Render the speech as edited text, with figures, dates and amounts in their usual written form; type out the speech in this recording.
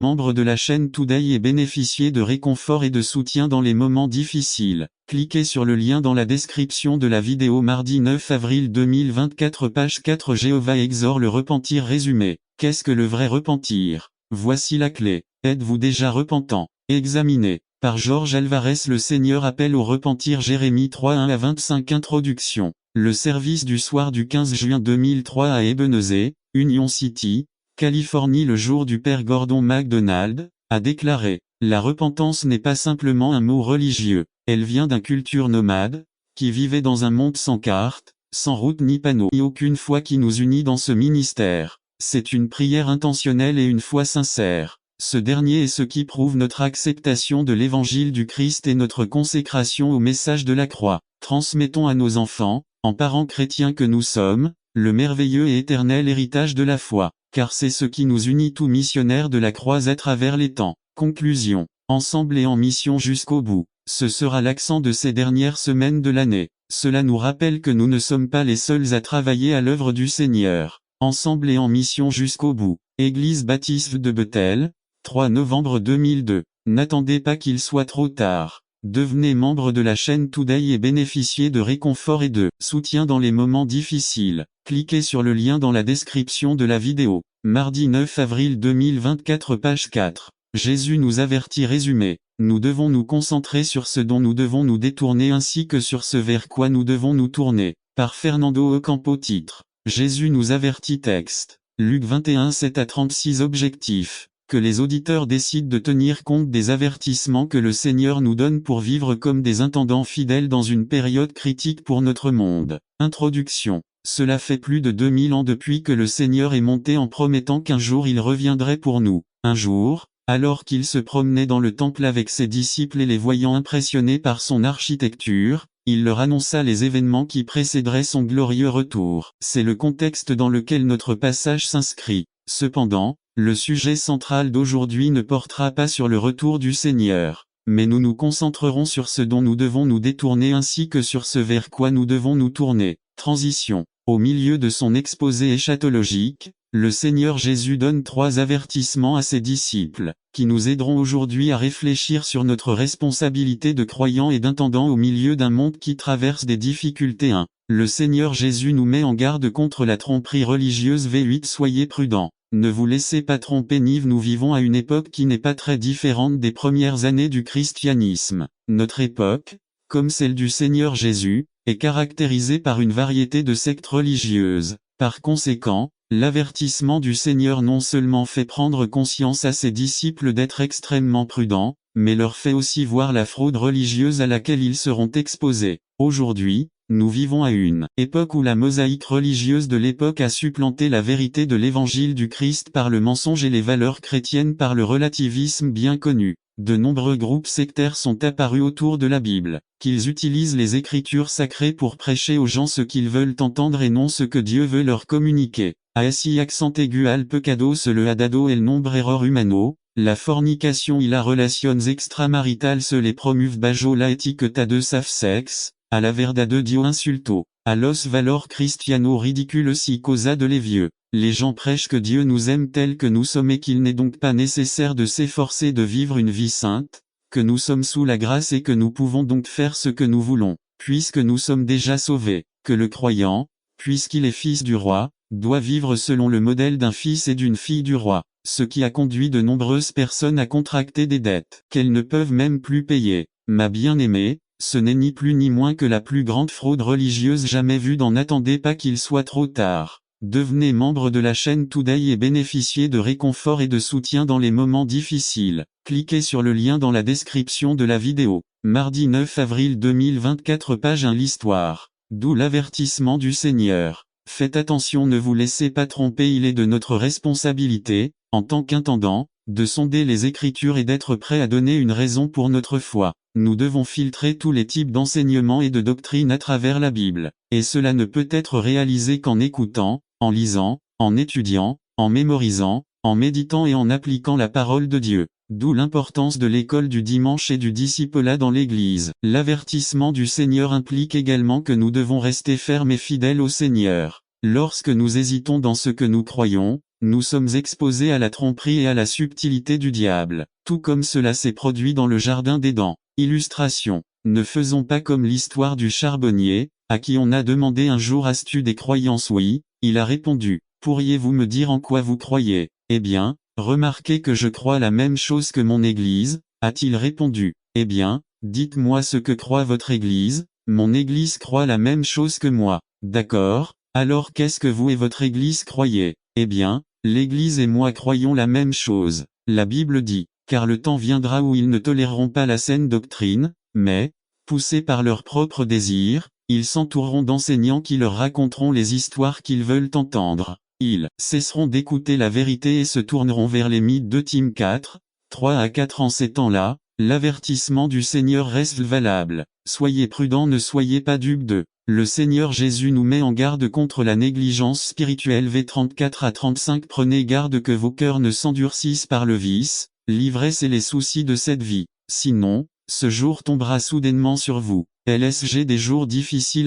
Membre de la chaîne Today et bénéficier de réconfort et de soutien dans les moments difficiles. Cliquez sur le lien dans la description de la vidéo. Mardi 9 avril 2024, page 4. Jéhovah exhorte le repentir. Résumé. Qu'est-ce que le vrai repentir? Voici la clé. Êtes-vous déjà repentant? Examinez. Par Georges Alvarez. Le Seigneur appelle au repentir. Jérémie 3, 1 à 25. Introduction. Le service du soir du 15 juin 2003 à Ebenezer, Union City, Californie, le jour du père Gordon MacDonald, a déclaré: la repentance n'est pas simplement un mot religieux, elle vient d'une culture nomade, qui vivait dans un monde sans carte, sans route ni panneau, et aucune foi qui nous unit dans ce ministère. C'est une prière intentionnelle et une foi sincère. Ce dernier est ce qui prouve notre acceptation de l'évangile du Christ et notre consécration au message de la croix. Transmettons à nos enfants, en parents chrétiens que nous sommes, le merveilleux et éternel héritage de la foi, car c'est ce qui nous unit tous missionnaires de la croix à travers les temps. Conclusion. Ensemble et en mission jusqu'au bout. Ce sera l'accent de ces dernières semaines de l'année. Cela nous rappelle que nous ne sommes pas les seuls à travailler à l'œuvre du Seigneur. Ensemble et en mission jusqu'au bout. Église baptiste de Bethel, 3 novembre 2002. N'attendez pas qu'il soit trop tard. Devenez membre de la chaîne Today et bénéficiez de réconfort et de soutien dans les moments difficiles. Cliquez sur le lien dans la description de la vidéo. Mardi 9 avril 2024, page 4. Jésus nous avertit. Résumé. Nous devons nous concentrer sur ce dont nous devons nous détourner ainsi que sur ce vers quoi nous devons nous tourner. Par Fernando Ocampo. Titre. Jésus nous avertit. Texte. Luc 21, 7 à 36. Objectif. Que les auditeurs décident de tenir compte des avertissements que le Seigneur nous donne pour vivre comme des intendants fidèles dans une période critique pour notre monde. Introduction. Cela fait plus de 2000 ans depuis que le Seigneur est monté en promettant qu'un jour il reviendrait pour nous. Un jour, alors qu'il se promenait dans le temple avec ses disciples et les voyant impressionnés par son architecture, il leur annonça les événements qui précéderaient son glorieux retour. C'est le contexte dans lequel notre passage s'inscrit. Cependant, le sujet central d'aujourd'hui ne portera pas sur le retour du Seigneur, mais nous nous concentrerons sur ce dont nous devons nous détourner ainsi que sur ce vers quoi nous devons nous tourner. Transition. Au milieu de son exposé eschatologique, le Seigneur Jésus donne 3 avertissements à ses disciples, qui nous aideront aujourd'hui à réfléchir sur notre responsabilité de croyants et d'intendants au milieu d'un monde qui traverse des difficultés. 1. Le Seigneur Jésus nous met en garde contre la tromperie religieuse. V8. Soyez prudents. Ne vous laissez pas tromper. Nous vivons à une époque qui n'est pas très différente des premières années du christianisme. Notre époque, comme celle du Seigneur Jésus, est caractérisée par une variété de sectes religieuses. Par conséquent, l'avertissement du Seigneur non seulement fait prendre conscience à ses disciples d'être extrêmement prudents, mais leur fait aussi voir la fraude religieuse à laquelle ils seront exposés. Aujourd'hui, nous vivons à une époque où la mosaïque religieuse de l'époque a supplanté la vérité de l'évangile du Christ par le mensonge et les valeurs chrétiennes par le relativisme bien connu. De nombreux groupes sectaires sont apparus autour de la Bible, qu'ils utilisent les Écritures sacrées pour prêcher aux gens ce qu'ils veulent entendre et non ce que Dieu veut leur communiquer. Assi accent aigu al pecados le adado el nombre error humano, la fornication y la relations extramaritales se les promuve bajo la etiqueta de safe sex, a la verdad de Dio insulto, a los valor cristiano ridicule si causa de les vieux. Les gens prêchent que Dieu nous aime tels que nous sommes et qu'il n'est donc pas nécessaire de s'efforcer de vivre une vie sainte, que nous sommes sous la grâce et que nous pouvons donc faire ce que nous voulons, puisque nous sommes déjà sauvés, que le croyant, puisqu'il est fils du roi, doit vivre selon le modèle d'un fils et d'une fille du roi, ce qui a conduit de nombreuses personnes à contracter des dettes qu'elles ne peuvent même plus payer. Ma bien-aimée, ce n'est ni plus ni moins que la plus grande fraude religieuse jamais vue. N'attendez pas qu'il soit trop tard. Devenez membre de la chaîne Today et bénéficiez de réconfort et de soutien dans les moments difficiles. Cliquez sur le lien dans la description de la vidéo. Mardi 9 avril 2024, page 1. L'histoire. D'où l'avertissement du Seigneur. Faites attention, ne vous laissez pas tromper. Il est de notre responsabilité, en tant qu'intendant, de sonder les Écritures et d'être prêt à donner une raison pour notre foi. Nous devons filtrer tous les types d'enseignements et de doctrines à travers la Bible, et cela ne peut être réalisé qu'en écoutant, en lisant, en étudiant, en mémorisant, en méditant et en appliquant la parole de Dieu. D'où l'importance de l'école du dimanche et du discipulat dans l'Église. L'avertissement du Seigneur implique également que nous devons rester fermes et fidèles au Seigneur. Lorsque nous hésitons dans ce que nous croyons, Nous sommes exposés à la tromperie et à la subtilité du diable, tout comme cela s'est produit dans le jardin d'Éden. Illustration. Ne faisons pas comme l'histoire du charbonnier, à qui on a demandé un jour: as-tu des croyances? Oui, il a répondu. Pourriez-vous me dire en quoi vous croyez? Eh bien, remarquez que je crois la même chose que mon Église, a-t-il répondu. Eh bien, dites-moi ce que croit votre Église. Mon Église croit la même chose que moi. D'accord, alors qu'est-ce que vous et votre Église croyez? Eh bien, l'Église et moi croyons la même chose. La Bible dit, car le temps viendra où ils ne toléreront pas la saine doctrine, mais, poussés par leurs propres désirs, ils s'entoureront d'enseignants qui leur raconteront les histoires qu'ils veulent entendre. Ils cesseront d'écouter la vérité et se tourneront vers les mythes. 2 Tim 4, 3 à 4. En ces temps-là, l'avertissement du Seigneur reste valable. Soyez prudents, ne soyez pas dupes de. Le Seigneur Jésus nous met en garde contre la négligence spirituelle. V 34 à 35. Prenez garde que vos cœurs ne s'endurcissent par le vice, l'ivresse et les soucis de cette vie. Sinon, ce jour tombera soudainement sur vous. LSG. Des jours difficiles à